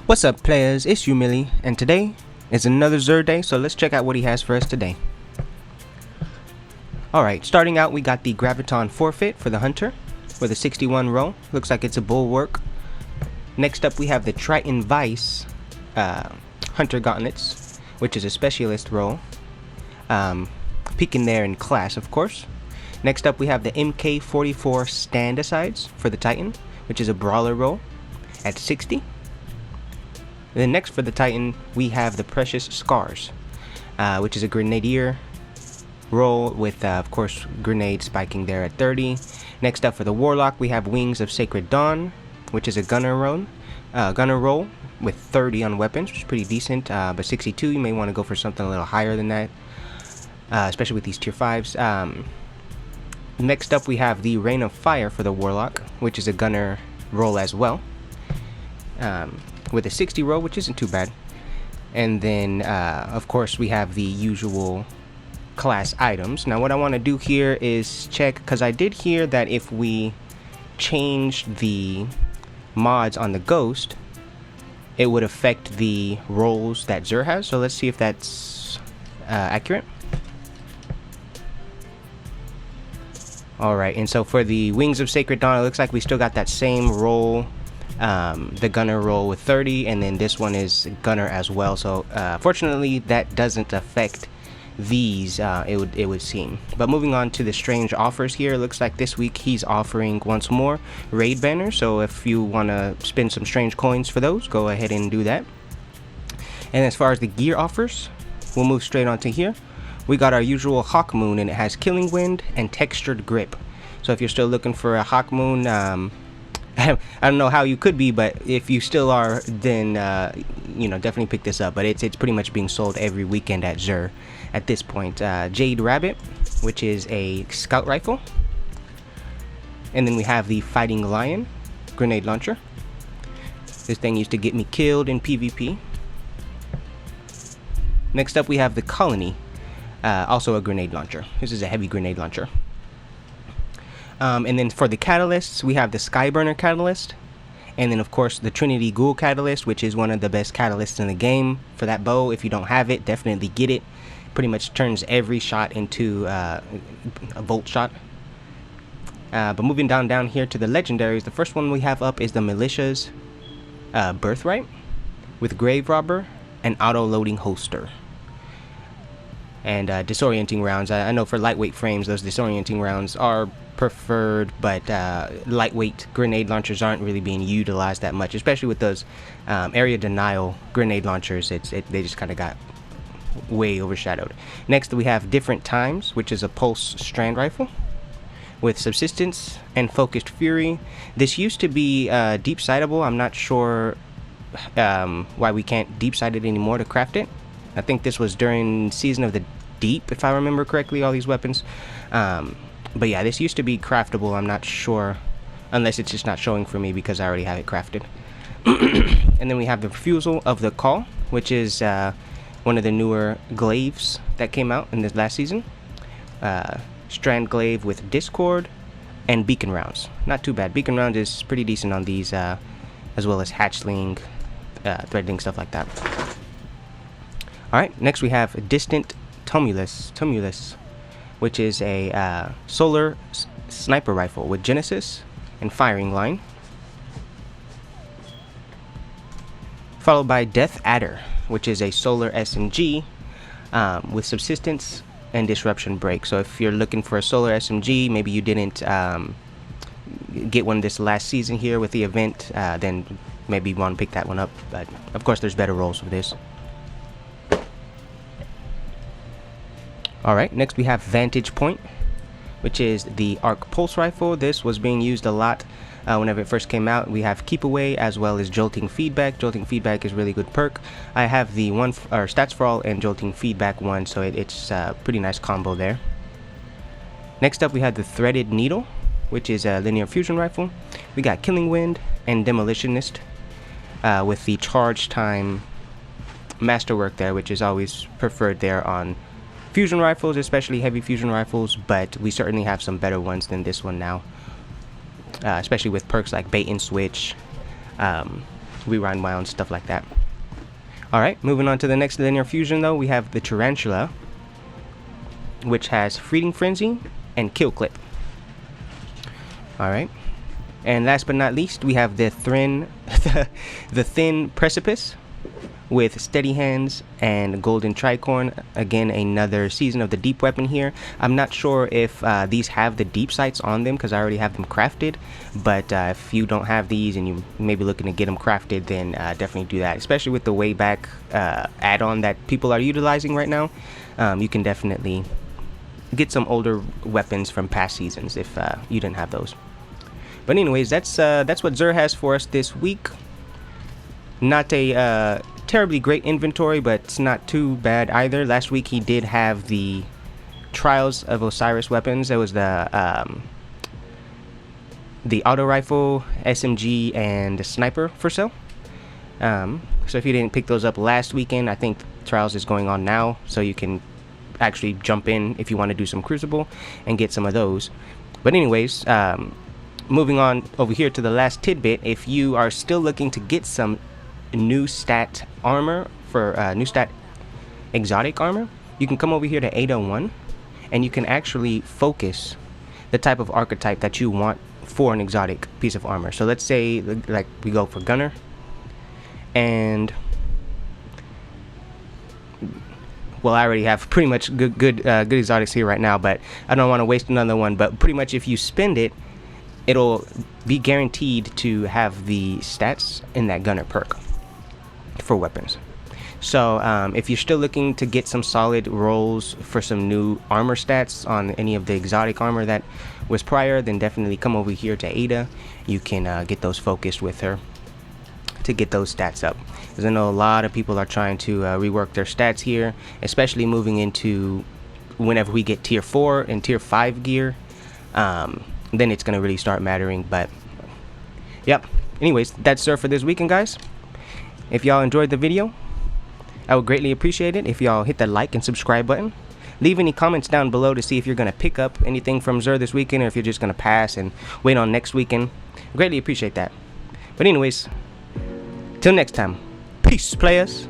What's up, players? It's Millie, and today is another XUR-DAY, so let's check out what he has for us today. Alright, starting out we got the Graviton Forfeit for the Hunter with a 61 roll. Looks like it's a Bulwark. Next up we have the Triton Vice Hunter Gauntlets, which is a Specialist roll. Peeking there in class, of course. Next up we have the MK44 Stand-Asides for the Titan, which is a Brawler roll at 60. And then next for the Titan, we have the Precious Scars, which is a Grenadier roll with, of course, grenade spiking there at 30. Next up for the Warlock, we have Wings of Sacred Dawn, which is a gunner roll with 30 on weapons, which is pretty decent, but 62, you may want to go for something a little higher than that, especially with these tier 5s. Next up, we have the Rain of Fire for the Warlock, which is a gunner roll as well. With a 60 roll, which isn't too bad. And then of course we have the usual class items. Now what I want to do here is check, because I did hear that if we change the mods on the Ghost, it would affect the rolls that XUR has. So let's see if that's accurate. Alright, and so for the Wings of Sacred Dawn, it looks like we still got that same roll, the gunner roll with 30, and then this one is gunner as well. So fortunately that doesn't affect these, it would seem. But moving on to the strange offers here, it looks like this week he's offering once more raid banners. So if you want to spend some strange coins for those, go ahead and do that. And as far as the gear offers, we'll move straight on to here. We got our usual Hawk Moon, and it has Killing Wind and Textured Grip. So if you're still looking for a Hawk Moon, I don't know how you could be, but if you still are, then you know, definitely pick this up. But it's pretty much being sold every weekend at XUR at this point. Jade Rabbit, which is a scout rifle, and then we have the Fighting Lion grenade launcher. This thing used to get me killed in PvP. Next up we have the Colony, also a grenade launcher. This is a heavy grenade launcher. And then for the catalysts, we have the Skyburner catalyst, and then of course the Trinity Ghoul catalyst, which is one of the best catalysts in the game for that bow. If you don't have it, definitely get it. Pretty much turns every shot into a bolt shot. But moving down here to the legendaries, the first one we have up is the Militia's Birthright with Grave Robber and Auto Loading Holster. And disorienting rounds. I know for lightweight frames, those disorienting rounds are preferred, but lightweight grenade launchers aren't really being utilized that much, especially with those area denial grenade launchers. They just kind of got way overshadowed. Next we have Different Times, which is a pulse strand rifle with Subsistence and Focused Fury. This used to be deep sightable. I'm not sure why we can't deep sight it anymore to craft it. I think this was during Season of the Deep, if I remember correctly, all these weapons. But yeah, this used to be craftable. I'm not sure, unless it's just not showing for me because I already have it crafted. And then we have the Refusal of the Call, which is one of the newer glaives that came out in this last season. Strand glaive with Discord and beacon rounds. Not too bad. Beacon round is pretty decent on these, as well as hatchling, threadling, stuff like that. Alright, next we have Distant Tumulus, which is a solar sniper rifle with Genesis and firing line. Followed by Death Adder, which is a solar SMG with Subsistence and Disruption Break. So if you're looking for a solar SMG, maybe you didn't get one this last season here with the event, then maybe you want to pick that one up. But of course there's better rolls for this. Alright, next we have Vantage Point, which is the Arc Pulse Rifle. This was being used a lot whenever it first came out. We have Keep Away as well as Jolting Feedback. Jolting Feedback is really good perk. I have the Stats for All and Jolting Feedback one, so it's a pretty nice combo there. Next up we have the Threaded Needle, which is a linear fusion rifle. We got Killing Wind and Demolitionist with the charge time masterwork there, which is always preferred there on fusion rifles, especially heavy fusion rifles, but we certainly have some better ones than this one now, especially with perks like Bait and Switch, rewind wound, stuff like that. Alright, moving on to the next linear fusion though, we have the Tarantula, which has Feeding Frenzy and Kill Clip. Alright, and last but not least, we have the Thin Precipice with Steady Hands and Golden Tricorn. Again, another season of the deep weapon here. I'm not sure if these have the deep sights on them because I already have them crafted, but if you don't have these and you may be looking to get them crafted, then definitely do that, especially with the way back add-on that people are utilizing right now. You can definitely get some older weapons from past seasons if you didn't have those. But anyways, that's what XUR has for us this week. Not a terribly great inventory, but it's not too bad either. Last week he did have the Trials of Osiris weapons. It was the auto rifle, SMG, and the sniper for sale. So if you didn't pick those up last weekend, I think Trials is going on now, so you can actually jump in if you want to do some Crucible and get some of those. But anyways, moving on over here to the last tidbit, if you are still looking to get some new stat armor for new stat exotic armor, you can come over here to 801 and you can actually focus the type of archetype that you want for an exotic piece of armor. So let's say like we go for Gunner, and well, I already have pretty much good exotics here right now, but I don't want to waste another one. But pretty much if you spend it, it'll be guaranteed to have the stats in that Gunner perk for weapons. So if you're still looking to get some solid rolls for some new armor stats on any of the exotic armor that was prior, then definitely come over here to Ada. You can get those focused with her to get those stats up, because I know a lot of people are trying to rework their stats here, especially moving into whenever we get tier 4 and tier 5 gear. Then it's gonna really start mattering. But yep, anyways, that's XUR for this weekend, guys. If y'all enjoyed the video, I would greatly appreciate it if y'all hit that like and subscribe button. Leave any comments down below to see if you're gonna pick up anything from XUR this weekend, or if you're just gonna pass and wait on next weekend. Greatly appreciate that. But anyways, till next time, peace, players.